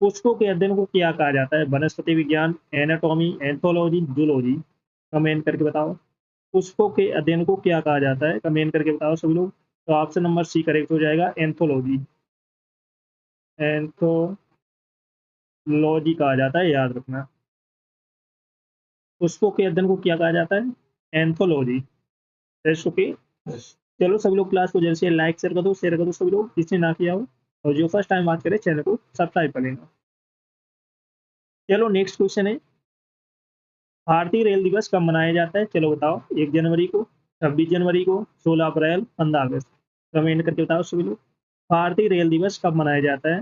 पुष्पों के अध्ययन को क्या कहा जाता है? वनस्पति विज्ञान, एनाटॉमी, एंथोलॉजी, जूलॉजी। कमेंट करके बताओ। पुष्पों के अध्ययन को क्या कहा जाता है? कमेंट करके बताओ सभी लोग। तो ऑप्शन नंबर सी करेक्ट हो जाएगा, एंथोलॉजी। एंथोलॉजी कहा जाता है, याद रखना। पुष्पों के अध्ययन को क्या कहा जाता है? एंथोलॉजी। ओके। चलो सभी लोग क्लास को जल्द से लाइक शेयर कर दो सभी लोग, जिसने ना किया हो। और जो फर्स्ट टाइम बात करे चैनल को सब्सक्राइब कर लेना। चलो नेक्स्ट क्वेश्चन है, भारतीय रेल दिवस कब मनाया जाता है? चलो बताओ। 1 जनवरी को, 26 जनवरी को, 16 अप्रैल, 15 अगस्त। कमेंट करके बताओ सभी लोग। भारतीय रेल दिवस कब मनाया जाता है?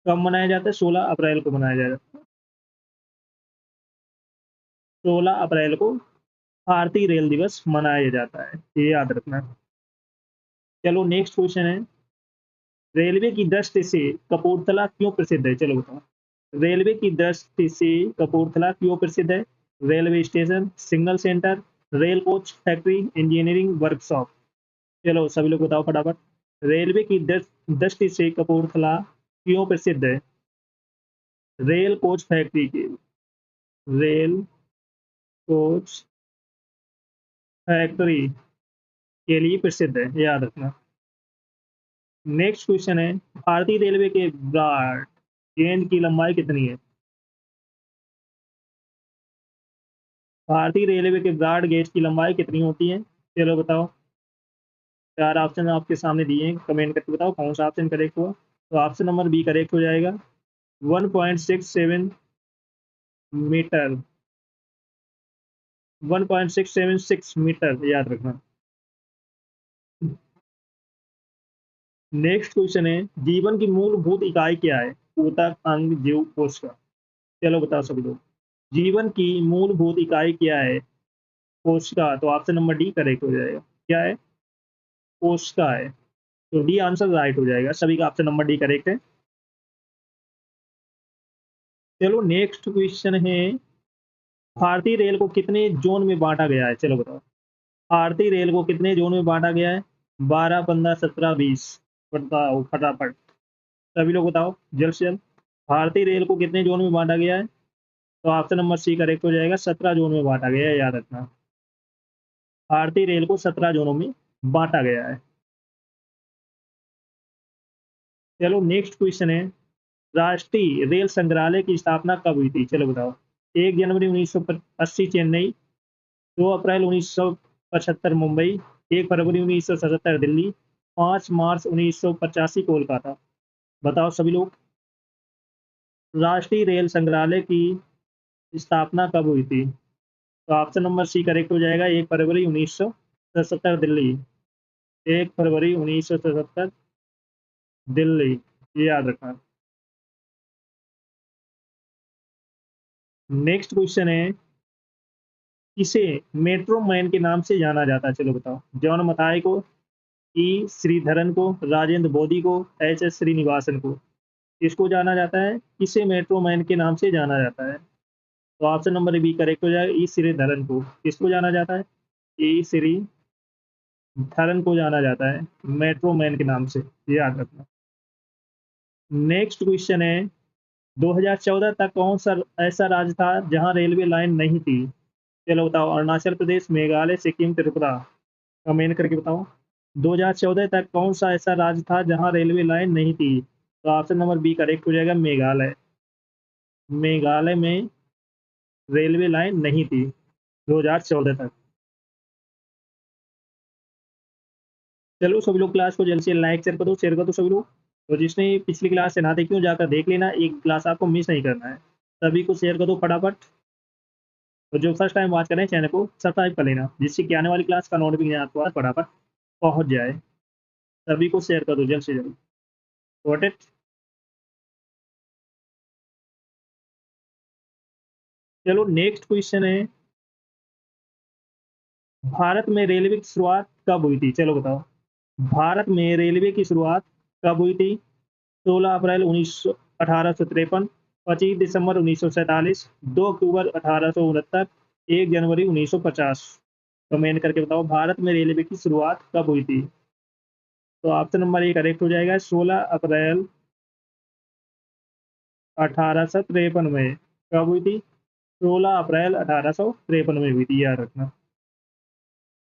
कब मनाया जाता है? 16 अप्रैल को मनाया जाता है। 16 अप्रैल को भारतीय रेल दिवस मनाया जाता है, ये याद रखना। चलो नेक्स्ट क्वेश्चन है, रेलवे की दृष्टि से कपूरथला क्यों प्रसिद्ध है? चलो बताओ। रेलवे की दृष्टि से कपूरथला क्यों प्रसिद्ध है? Railway station, signal centre, rail coach factory, engineering workshop. चलो सभी लोग बताओ फटाफट। रेलवे की दृष्टि से कपूरथला क्यों प्रसिद्ध है? रेल कोच फैक्ट्री के, रेल कोच फैक्ट्री के लिए प्रसिद्ध है, याद रखना। नेक्स्ट क्वेश्चन है, भारतीय रेलवे के ब्रॉड गेज की लंबाई कितनी है? भारतीय रेलवे के ब्रॉड गेज की लंबाई कितनी होती है? चलो बताओ। 4 ऑप्शन आपके सामने दिए हैं, कमेंट करके बताओ कौन सा ऑप्शन करेक्ट हुआ। तो ऑप्शन नंबर बी करेक्ट हो जाएगा, 1.67 मीटर, 1.676 मीटर, याद रखना। नेक्स्ट क्वेश्चन है, जीवन की मूलभूत इकाई क्या है? ऊतक, अंग, जीव, कोशिका। चलो बताओ सभी लोग। जीवन की मूलभूत इकाई क्या है? कोशिका। तो ऑप्शन नंबर डी करेक्ट हो जाएगा। क्या है? कोशिका है। तो डी आंसर राइट हो जाएगा, सभी का ऑप्शन नंबर डी करेक्ट है। चलो नेक्स्ट क्वेश्चन है, भारतीय रेल को कितने जोन में बांटा गया है? चलो बताओ। भारतीय रेल को कितने जोन में बांटा गया है? 12, 15, 17, 20। बताओ फटाफट, सभी लोग बताओ जल्द से जल्द। भारतीय रेल को कितने जोन में बांटा गया है? तो ऑप्शन नंबर सी करेक्ट हो जाएगा, 17 जोन में बांटा गया है, याद रखना। भारतीय रेल को 17 जोनों में बांटा गया है। चलो नेक्स्ट क्वेश्चन है, राष्ट्रीय रेल संग्रहालय की स्थापना कब हुई थी? चलो बताओ। 1 जनवरी 1980 चेन्नई, 2 अप्रैल 1975 मुंबई, 1 फरवरी 1977 दिल्ली, 5 मार्च 1985 कोलकाता। बताओ सभी लोग। राष्ट्रीय रेल संग्रहालय की स्थापना कब हुई थी? तो ऑप्शन नंबर सी करेक्ट हो जाएगा, 1 फरवरी 1977 दिल्ली। 1 फरवरी 1977 दिल्ली, ये याद रखना। नेक्स्ट क्वेश्चन है, किसे मेट्रो मैन के नाम से जाना जाता है? चलो बताओ। जॉन मथाई को, ई श्रीधरन को, राजेंद्र बोधी को, एच एस श्रीनिवासन को। किसको जाना जाता है? किसे मेट्रो मैन के नाम से जाना जाता है? तो ऑप्शन नंबर बी करेक्ट हो जाएगा, ई श्रीधरन को। किसको जाना जाता है? ई श्रीधरन को जाना जाता है मेट्रो मैन के नाम से, ये याद रखना। नेक्स्ट क्वेश्चन है, 2014 तक कौन सा ऐसा राज्य था जहां रेलवे लाइन नहीं थी? चलो बताओ। अरुणाचल प्रदेश, मेघालय, सिक्किम, त्रिपुरा। कमेंट करके बताओ। 2014 तक कौन सा ऐसा राज्य था जहां रेलवे लाइन नहीं थी? तो ऑप्शन नंबर बी करेक्ट हो जाएगा, मेघालय। मेघालय में रेलवे लाइन नहीं थी 2014 तक। चलो सभी लोग क्लास को जल्द से लाइक शेयर कर दो सभी लोग। तो जिसने पिछली क्लास से ना देखी हो जाकर देख लेना, एक क्लास आपको मिस नहीं करना है। सभी को शेयर कर दो फटाफट। तो जो फर्स्ट टाइम वॉच करें चैनल को सब्सक्राइब कर लेना, जिससे कि आने वाली क्लास का नोटिफिकेशन आपको फटाफट पहुंच जाए। सभी को शेयर कर दो जल्द से जल्द। Got it. चलो नेक्स्ट क्वेश्चन है, भारत में रेलवे की शुरुआत कब हुई थी? चलो बताओ। भारत में रेलवे की शुरुआत कब हुई थी? 16 अप्रैल 1853, 25 दिसंबर 1947, 2 अक्टूबर 1869, 1 जनवरी 1950। कमेंट करके बताओ, भारत में रेलवे की शुरुआत कब हुई थी? तो ऑप्शन नंबर ए करेक्ट हो जाएगा, 16 अप्रैल 1853 में। कब हुई थी? 16 अप्रैल 1853 में हुई थी, याद रखना।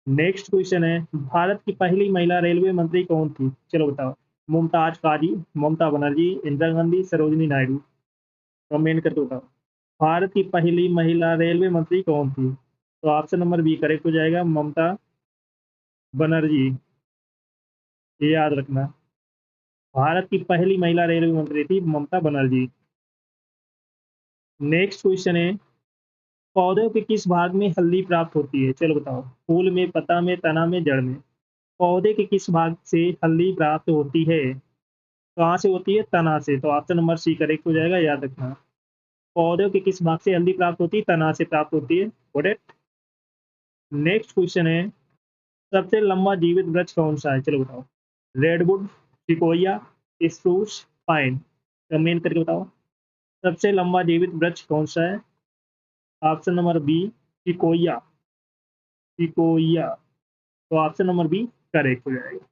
नेक्स्ट क्वेश्चन है, भारत की पहली महिला रेलवे मंत्री कौन थी? चलो बताओ। मुमताज काजी, ममता बनर्जी, इंदिरा गांधी, सरोजिनी नायडू। कमेंट करके बताओ। भारत की पहली महिला रेलवे मंत्री कौन थी? तो ऑप्शन नंबर बी करेक्ट हो जाएगा, ममता बनर्जी। ये याद रखना। भारत की पहली महिला रेलवे मंत्री थी ममता बनर्जी। नेक्स्ट क्वेश्चन है, पौधों के किस भाग में हल्दी प्राप्त होती है? चलो बताओ। फूल में, पत्ता में, तना में, जड़ में। पौधे के किस भाग से हल्दी प्राप्त होती है? कहाँ से होती है? तना से। तो ऑप्शन नंबर सी करेक्ट हो जाएगा, याद रखना। पौधों के किस भाग से हल्दी प्राप्त होती है? तना से प्राप्त होती है। Got it. नेक्स्ट क्वेश्चन है, सबसे लंबा जीवित वृक्ष कौन सा है? चलो बताओ। Redwood, sequoia, spruce, pine. Comment करके बताओ। सबसे लंबा जीवित वृक्ष कौन सा है? Option number B sequoia. Sequoia. तो ऑप्शन नंबर बी करेक्ट हो जाएगा।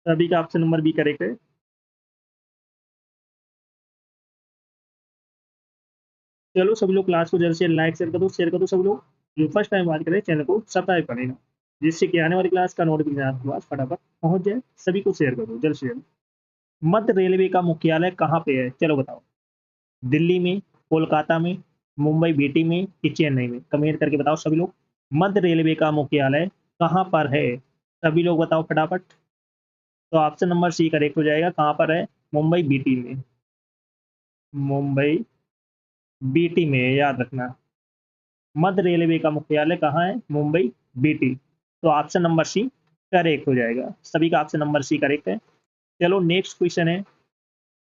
सभी का ऑप्शन नंबर बी करेक्ट है। चलो सभी लोग क्लास को जल्द से लाइक शेयर कर दो सब लोग। जो फर्स्ट टाइम बात करें चैनल को सब्सक्राइब कर लेना, जिससे कि आने वाली क्लास का नोटिफिकेशन आपके पास फटाफट पहुंच जाए। सभी को शेयर कर दो जल्द से जल्द। मध्य रेलवे का मुख्यालय कहाँ पे है? चलो बताओ। दिल्ली में, कोलकाता में, मुंबई बीटी में कि चेन्नई में? कमेंट करके बताओ सभी लोग। मध्य रेलवे का मुख्यालय कहाँ पर है? सभी लोग बताओ फटाफट। तो ऑप्शन नंबर सी करेक्ट हो जाएगा, कहाँ पर है? मुंबई बीटी में। मुंबई बीटी में, याद रखना। मध्य रेलवे का मुख्यालय कहाँ है? मुंबई बीटी। तो ऑप्शन नंबर सी करेक्ट हो जाएगा। सभी का ऑप्शन नंबर सी करेक्ट है। चलो नेक्स्ट क्वेश्चन है,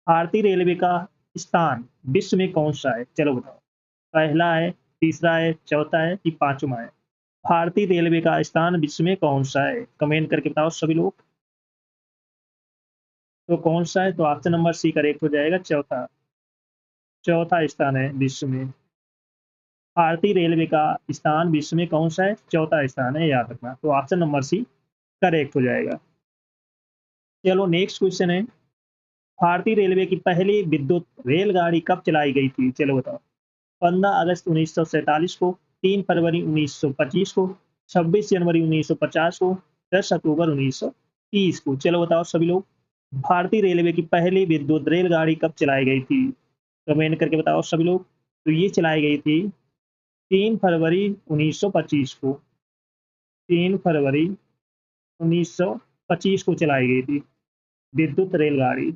भारतीय रेलवे का स्थान विश्व में कौन सा है? चलो बताओ। पहला है, तीसरा है, चौथा है कि पांचवा है? भारतीय रेलवे का स्थान विश्व में कौन सा है? कमेंट करके बताओ सभी लोग। तो कौन सा है? तो ऑप्शन नंबर सी करेक्ट हो जाएगा, चौथा। चौथा स्थान है विश्व में। भारतीय रेलवे का स्थान विश्व में कौन सा है? चौथा स्थान है, याद रखना। तो ऑप्शन नंबर सी करेक्ट हो जाएगा। चलो नेक्स्ट क्वेश्चन है, भारतीय रेलवे की पहली विद्युत रेलगाड़ी कब चलाई गई थी? चलो बताओ। 15 अगस्त 1947 को, 3 फरवरी 1925 को, 26 जनवरी 1950 को, 10 अक्टूबर 1930 को। चलो बताओ सभी लोग। भारतीय रेलवे की पहली विद्युत रेलगाड़ी कब चलाई गई थी? कमेंट करके बताओ सभी लोग। तो ये चलाई गई थी 3 फरवरी 1925 को। 3 फरवरी 1925 को चलाई गई थी विद्युत रेलगाड़ी।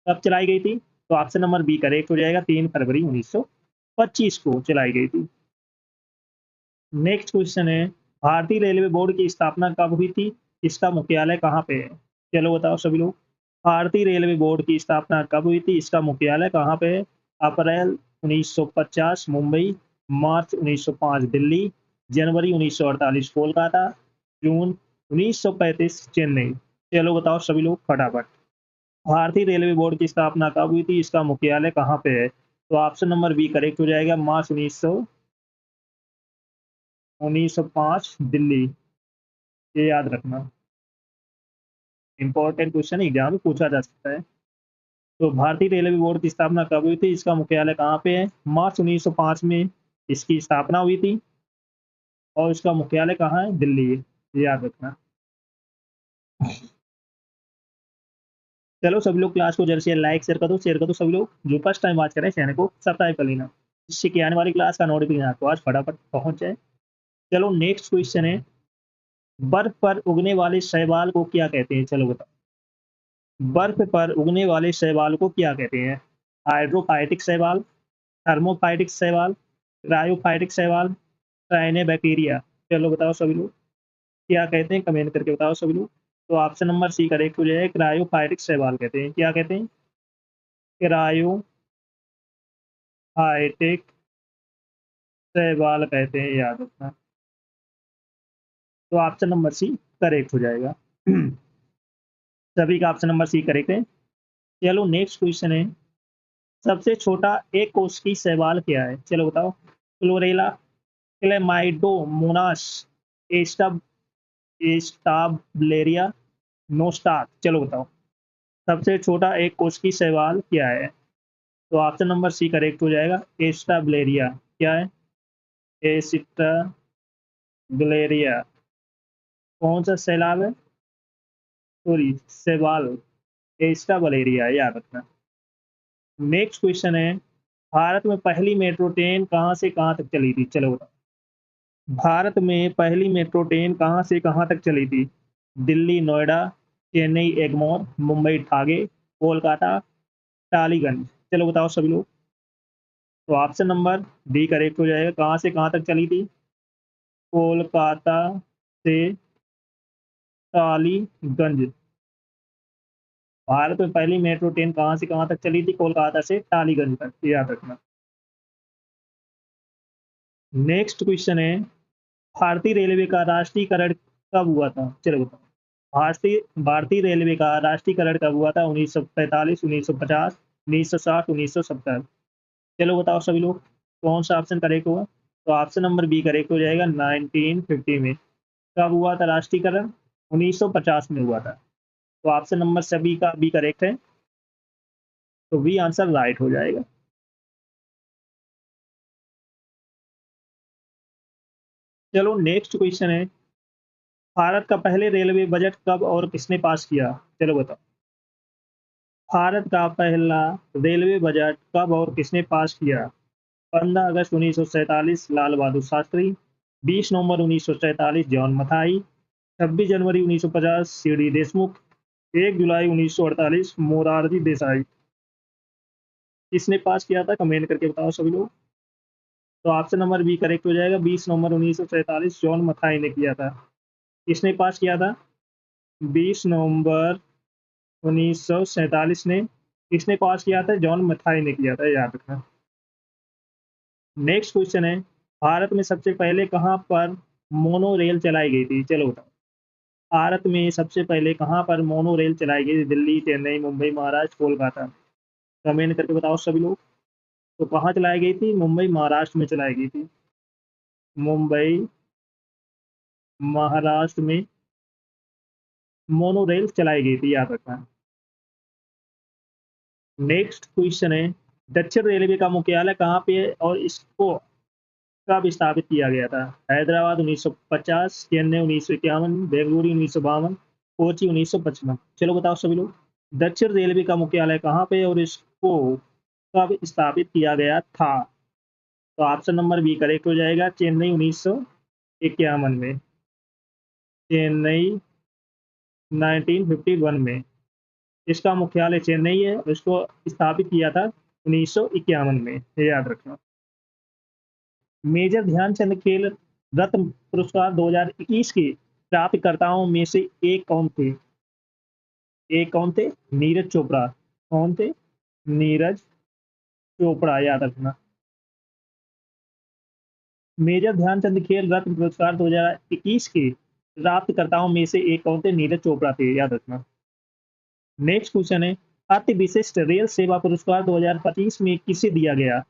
कब चलाई गई थी? तो ऑप्शन नंबर बी करेक्ट हो जाएगा, 3 फरवरी 1925 को चलाई गई थी। नेक्स्ट क्वेश्चन है, भारतीय रेलवे बोर्ड की स्थापना कब हुई थी? इसका मुख्यालय कहाँ पे है? चलो बताओ सभी लोग। भारतीय रेलवे बोर्ड की स्थापना कब हुई थी? इसका मुख्यालय कहाँ पे है? अप्रैल 1950 मुंबई, मार्च 1905 दिल्ली, जनवरी 1948 कोलकाता, जून 1935 चेन्नई। चलो बताओ सभी लोग फटाफट। भारतीय रेलवे बोर्ड की स्थापना कब हुई थी? इसका मुख्यालय कहाँ पे है? तो ऑप्शन नंबर बी करेक्ट हो जाएगा, मार्च 1905 दिल्ली। ये याद रखना। इंपॉर्टेंट क्वेश्चन एग्जाम में पूछा जा सकता है। तो भारतीय रेलवे बोर्ड की स्थापना कब हुई थी? इसका मुख्यालय कहाँ पे है? मार्च 1905 में इसकी स्थापना हुई थी और इसका मुख्यालय कहाँ है? दिल्ली। ये याद रखना। चलो सभी लोग क्लास को जल्द से लाइक शेयर कर दो सभी लोग। जो फर्स्ट टाइम वॉच करें चैनल को सब्सक्राइब कर लेना, जिससे कि आने वाली क्लास का नोटिफिकेशन आपको आज फटाफट पहुंच जाए। चलो नेक्स्ट क्वेश्चन है, बर्फ पर उगने वाले शैवाल को क्या कहते हैं? चलो बताओ। बर्फ पर उगने वाले शैवाल को क्या कहते हैं? हाइड्रोफाइटिक शैवाल, थर्मोफाइटिक शैवाल, क्रायोफाइटिक शैवाल, साइनेबैक्टीरिया। चलो बताओ सभी लोग क्या कहते हैं? कमेंट करके बताओ सभी लोग। तो ऑप्शन नंबर सी करेक्ट हो जाएगा, क्रायोफाइटिक शैवाल कहते हैं। क्या कहते हैं? क्रायोफाइटिक शैवाल कहते हैं, याद रखना। तो ऑप्शन नंबर सी करेक्ट हो जाएगा। सभी का ऑप्शन नंबर सी करेक्ट है। चलो नेक्स्ट क्वेश्चन है, सबसे छोटा एक कोष की शैवाल क्या है? चलो बताओ। क्लोरेला, क्लेमाइडोमोनास, एस्टब एस्टाब्लेरिया, नोस्टाक। चलो बताओ। सबसे छोटा एक कोष की शैवाल क्या है? तो ऑप्शन नंबर सी करेक्ट हो जाएगा, एस्टाब्लेरिया। क्या है? एस्टाब्लेरिया। कौन सा सैलाब है? सॉरी, सेवाल। एस्टाब्लेरिया, याद रखना। नेक्स्ट क्वेश्चन है, भारत में पहली मेट्रो ट्रेन कहाँ से कहाँ तक चली थी? चलो बताओ। भारत में पहली मेट्रो ट्रेन कहाँ से कहाँ तक चली थी? दिल्ली नोएडा, चेन्नई एगमोर, मुंबई ठागे, कोलकाता टालीगंज। चलो बताओ सभी लोग। तो ऑप्शन नंबर डी करेक्ट हो जाएगा, कहाँ से कहाँ तक चली थी? कोलकाता से टालीगंज। भारत में पहली मेट्रो ट्रेन कहाँ से कहाँ तक चली थी? कोलकाता से टालीगंज तक, याद रखना। नेक्स्ट क्वेश्चन है, भारतीय रेलवे का राष्ट्रीयकरण कब हुआ था? चलो बताओ। भारतीय भारतीय रेलवे का राष्ट्रीयकरण कब हुआ था? 1945, 1950, 1960, 1970। चलो बताओ सभी लोग, कौन सा ऑप्शन करेक्ट होगा? तो ऑप्शन नंबर बी करेक्ट हो जाएगा, 1950 में। कब हुआ था राष्ट्रीयकरण? 1950 में हुआ था। तो ऑप्शन नंबर सभी का बी करेक्ट है, तो बी आंसर राइट हो जाएगा। चलो नेक्स्ट क्वेश्चन है, भारत का पहले रेलवे बजट कब और किसने पास किया? चलो बताओ। भारत का पहला रेलवे बजट कब और किसने पास किया? 15 अगस्त 1947 लाल बहादुर शास्त्री, 20 नवंबर 1947 जॉन मथाई, 26 जनवरी 1950 सी डी देशमुख, 1 जुलाई 1948 मोरारजी देसाई। किसने पास किया था? कमेंट करके बताओ सभी लोग। तो ऑप्शन नंबर बी करेक्ट हो जाएगा, 20 नवंबर 1947 जॉन मथाई ने किया था। किसने पास किया था? 20 नवंबर 1947 ने किसने पास किया था? जॉन मथाई ने किया था, याद रखना। नेक्स्ट क्वेश्चन है, भारत में सबसे पहले कहाँ पर मोनो रेल चलाई गई थी? चलो बताओ। भारत में सबसे पहले कहाँ पर मोनो रेल चलाई गई थी? दिल्ली, चेन्नई, मुंबई, महाराष्ट्र, कोलकाता। कमेंट करके बताओ सभी लोग। तो कहाँ चलाई गई थी? मुंबई महाराष्ट्र में चलाई गई थी। मुंबई महाराष्ट्र में मोनो रेल चलाई गई थी, याद रखना। नेक्स्ट क्वेश्चन है, दक्षिण रेलवे का मुख्यालय कहाँ पे है और इसको कब स्थापित किया गया था? हैदराबाद 1950, चेन्नई 1951, बेंगलुरु 1952, कोची 1955। चलो बताओ सभी लोग। दक्षिण रेलवे का मुख्यालय कहाँ पे है और इसको कब स्थापित किया गया था? तो ऑप्शन नंबर बी करेक्ट हो जाएगा, चेन्नई 1951 में। चेन्नई 1951 में इसका मुख्यालय चेन्नई है और इसको स्थापित किया था 1951 में, ये याद रखना। मेजर ध्यानचंद खेल रत्न पुरस्कार 2021 के प्राप्तकर्ताओं में से एक कौन थे? एक कौन थे? नीरज चोपड़ा। कौन थे? नीरज चोपड़ा, याद रखना। मेजर ध्यानचंद खेल रत्न पुरस्कार 2021 के प्राप्तकर्ताओं में से एक कौन थे? नीरज चोपड़ा थे, याद रखना। नेक्स्ट क्वेश्चन है, अति विशिष्ट रेल सेवा पुरस्कार 2025 में किसे दिया गया?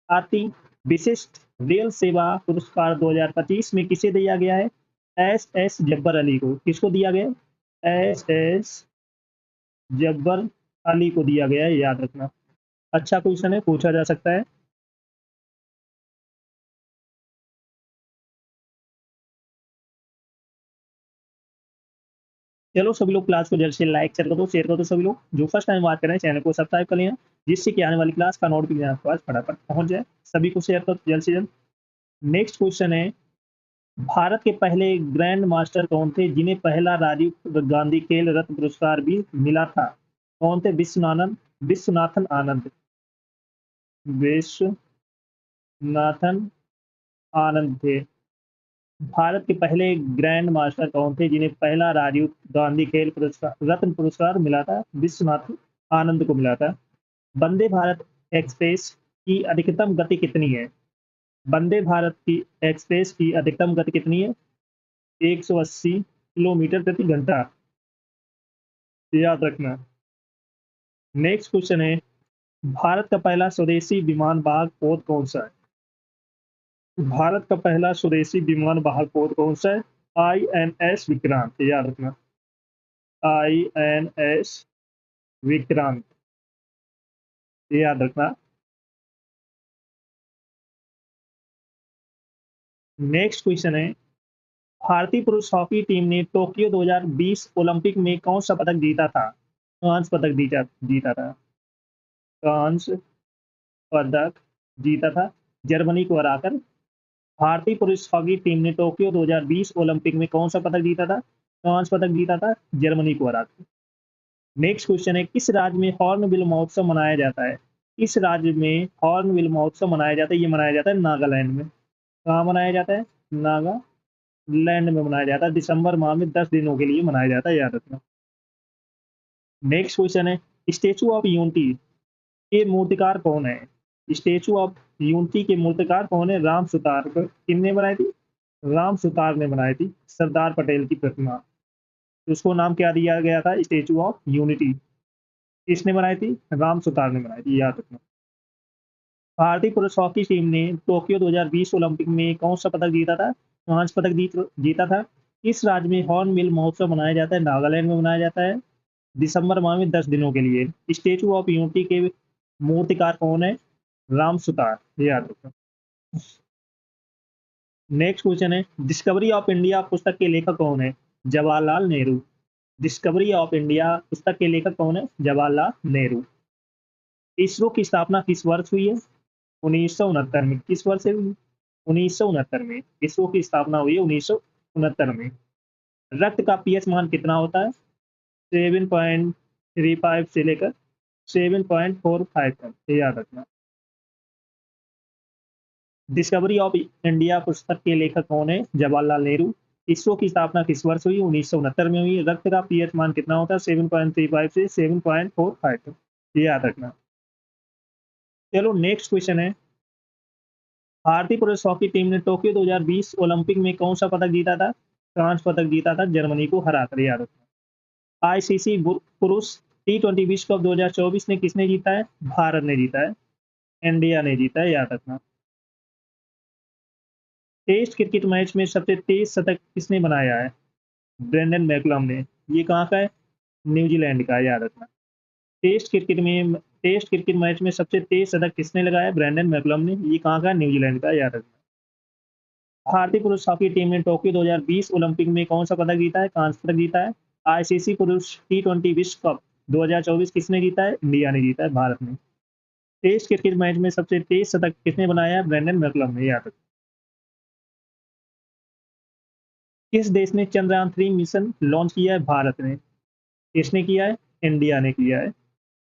अति विशिष्ट रेल सेवा पुरस्कार 2025 में किसे दिया गया है? एस एस जब्बर अली को। किसको दिया गया? एस एस जब्बर अली को दिया गया है, याद रखना। अच्छा क्वेश्चन है, पूछा जा सकता है। चलो सभी लोग क्लास को जल्द से लाइक शेयर कर दो सभी लोग। जो फर्स्ट टाइम बात कर रहे हैं चैनल को सब्सक्राइब कर लेना, जिससे कि आने वाली क्लास का नोटिफिकेशन आपके पास फटाफट पहुंच जाए। सभी को शेयर करो जल्द से जल्द। नेक्स्ट क्वेश्चन है, भारत के पहले ग्रैंड मास्टर कौन थे जिन्हें पहला राजीव गांधी खेल रत्न पुरस्कार भी मिला था? कौन थे? विश्वनाथन आनंद। विश्वनाथन आनंद थे। भारत के पहले ग्रैंड मास्टर कौन थे जिन्हें पहला राजीव गांधी खेल पुरस्कार रत्न पुरस्कार मिला था? विश्वनाथन आनंद को मिला था। वंदे भारत एक्सप्रेस की अधिकतम गति कितनी है? वंदे भारत की एक्सप्रेस की अधिकतम गति कितनी है? 180 किलोमीटर प्रति घंटा, याद रखना। नेक्स्ट क्वेश्चन है, भारत का पहला स्वदेशी विमान वाहक पोत कौन सा है? भारत का पहला स्वदेशी विमान वाहक पोत कौन सा है? INS विक्रांत, याद रखना। INS विक्रांत, याद रखना। नेक्स्ट क्वेश्चन है, भारतीय पुरुष हॉकी टीम ने टोक्यो 2020 ओलंपिक में कौन सा पदक जीता था? कांस्य पदक जीता जीता था। कांस्य पदक जीता था जर्मनी को हराकर। भारतीय पुरुष हॉकी टीम ने टोक्यो 2020 ओलंपिक में कौन सा पदक जीता था? कांस्य पदक जीता था जर्मनी को हराकर। नेक्स्ट क्वेश्चन है, किस राज्य में हॉर्नबिल महोत्सव मनाया जाता है? किस राज्य में हॉर्नबिल महोत्सव मनाया जाता है? ये मनाया जाता है नागालैंड में। कहाँ मनाया जाता है? नागालैंड में मनाया जाता है। दिसंबर माह में 10 दिनों के लिए मनाया जाता है, याद रखना। नेक्स्ट क्वेश्चन है, स्टेचू ऑफ यूनिटी के मूर्तिकार कौन है? स्टेचू ऑफ यूनिटी के मूर्तिकार कौन है? राम सुतार। किसने बनाई थी? राम सुतार ने बनाई थी सरदार पटेल की प्रतिमा। तो उसको नाम क्या दिया गया था? Statue of unity. किसने बनाई थी? राम सुतार ने बनाई थी, याद रखना। भारतीय पुरुष हॉकी टीम ने टोक्यो 2020 ओलंपिक में कौन सा पदक जीता था? कांस्य पदक जीता था। किस राज्य में हॉर्न मिल महोत्सव मनाया जाता है? नागालैंड में मनाया जाता है दिसंबर माह में 10 दिनों के लिए। स्टेचू ऑफ यूनिटी के मूर्तिकार कौन है? राम सुतार, ये याद रखना। नेक्स्ट क्वेश्चन है, डिस्कवरी ऑफ इंडिया पुस्तक के लेखक कौन है? Jawaharlal Nehru. Discovery of India पुस्तक के लेखक कौन है? जवाहरलाल नेहरू। इसरो की स्थापना किस वर्ष हुई है? 1969 में। किस वर्ष से हुई? 1969 में इसरो की स्थापना हुई है, 1969 में। रक्त का पीएच मान कितना होता है? 7.35 से लेकर 7.45 तक, ये याद रखना। डिस्कवरी ऑफ इंडिया पुस्तक के लेखक कौन है? जवाहरलाल नेहरू। इसरो की स्थापना किस वर्ष हुई? 1969 में हुई। रक्त का पीएच मान कितना होता है? 7.35 से 7.45 तक, ये याद रखना। चलो नेक्स्ट क्वेश्चन है, भारतीय पुरुष हॉकी टीम ने टोक्यो 2020 ओलंपिक में कौन सा पदक जीता था? कांस्य पदक जीता था जर्मनी को हराकर, याद रखना। आईसीसी पुरुष T20 विश्व कप 2024 ने किसने जीता है? भारत ने जीता है, इंडिया ने जीता है, याद रखना। टेस्ट क्रिकेट मैच में सबसे तेज शतक किसने बनाया है? ब्रेंडन मैकलम ने। ये कहाँ का है? न्यूजीलैंड का है, याद रखना। टेस्ट क्रिकेट मैच में सबसे तेज शतक किसने लगाया? ब्रेंडन मैकलम ने। ये कहाँ का है? न्यूजीलैंड का, याद रखना। भारतीय पुरुष हॉकी टीम ने टोक्यो 2020 ओलंपिक में कौन सा पदक जीता है? कांस्य पदक जीता है। आईसीसी पुरुष T20 विश्व कप 2024 किसने जीता है? इंडिया ने जीता है, भारत ने। टेस्ट क्रिकेट मैच में सबसे तेज शतक किसने बनाया है? ब्रेंडन मैकलम ने, याद रखना। किस देश ने चंद्रयान-3 मिशन लॉन्च किया है? भारत ने। किसने किया है? इंडिया ने किया है।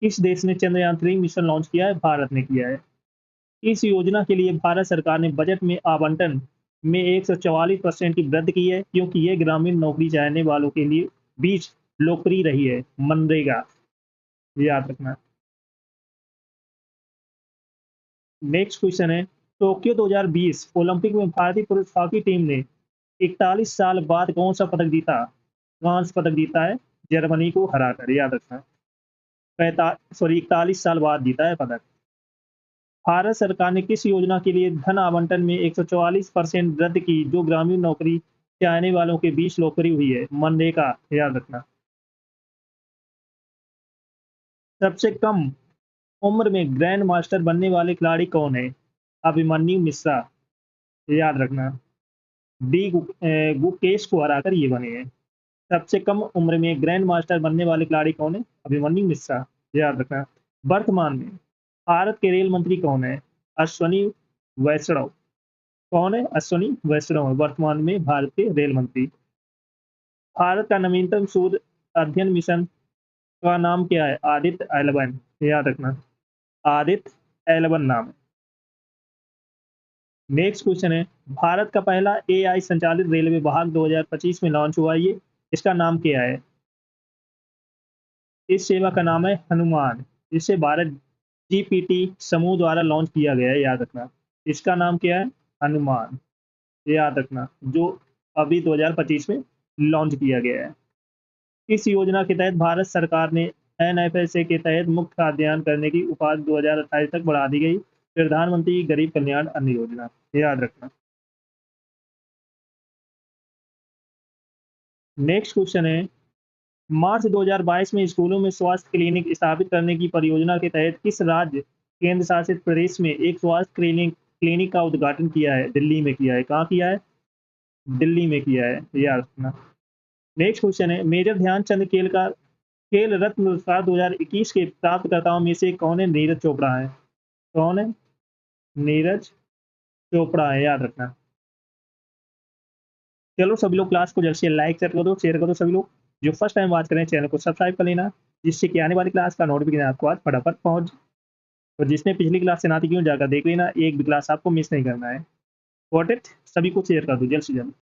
किस देश ने चंद्रयान-3 मिशन लॉन्च किया है? भारत ने किया है। इस योजना के लिए भारत सरकार ने बजट में आवंटन में 144% की वृद्धि की है, क्योंकि यह ग्रामीण नौकरी चाहने वालों के लिए बीच लोकप्रिय रही है। मनरेगा, याद रखना। नेक्स्ट क्वेश्चन है, टोक्यो 2020 ओलंपिक में भारतीय पुरुष हॉकी टीम ने 41 साल बाद कौन सा पदक जीता? कांस्य पदक जीता है जर्मनी को हराकर, याद रखना। 41 साल बाद जीता है पदक। भारत सरकार ने किस योजना के लिए धन आवंटन में 144% वृद्धि की, जो ग्रामीण नौकरी चाहने वालों के बीच लोकप्रिय हुई है? मनरेगा, याद रखना। सबसे कम उम्र में ग्रैंड मास्टर बनने वाले खिलाड़ी कौन है? अभिमन्यु मिश्रा, याद रखना। गुकेश को हराकर ये बने हैं। सबसे कम उम्र में ग्रैंड मास्टर बनने वाले खिलाड़ी कौन है? अभिमन्यु मिश्रा, याद रखना। वर्तमान में भारत के रेल मंत्री कौन है? अश्वनी वैष्णव। कौन है? अश्वनी वैष्णव है वर्तमान में भारत के रेल मंत्री। भारत का नवीनतम सूर्य अध्ययन मिशन का नाम क्या है? आदित्य 11, याद रखना। आदित्य 11 नाम है। नेक्स्ट क्वेश्चन है, भारत का पहला एआई संचालित रेलवे वाहन 2025 में लॉन्च हुआ, ये इसका नाम क्या है? इस सेवा का नाम है हनुमान। इसे भारत जीपीटी समूह द्वारा लॉन्च किया गया है, याद रखना। इसका नाम क्या है? हनुमान, याद रखना, जो अभी 2025 में लॉन्च किया गया है। इस योजना के तहत भारत सरकार ने एनएफएसए के तहत मुफ्त खाद्यान्न करने की उपाधि 2028 तक बढ़ा दी गई। प्रधानमंत्री गरीब कल्याण अन्न योजना, याद रखना। नेक्स्ट क्वेश्चन है, मार्च 2022 में स्कूलों में स्वास्थ्य क्लिनिक स्थापित करने की परियोजना के तहत किस राज्य केंद्र शासित प्रदेश में एक स्वास्थ्य क्लिनिक का उद्घाटन किया है? दिल्ली में किया है। कहाँ किया है? दिल्ली में किया है, याद रखना। नेक्स्ट क्वेश्चन है, मेजर ध्यानचंद खेल रत्न पुरस्कार 2021 के प्राप्तकर्ताओं में से कौन है? नीरज चोपड़ा है। कौन है? नीरज चोपड़ा है, याद रखना। चलो सभी लोग क्लास को जल्द से लाइक कर दो, शेयर कर दो। सभी लोग जो फर्स्ट टाइम वॉच करें चैनल को सब्सक्राइब कर लेना, जिससे कि आने वाली क्लास का नोटिफिकेशन आपको आज फटाफट पहुंच। और जिसने पिछली क्लास से ना थी क्यों जाकर देख लेना, एक भी क्लास आपको मिस नहीं करना है। Got it? सभी को शेयर कर दो जल्द से जल्द।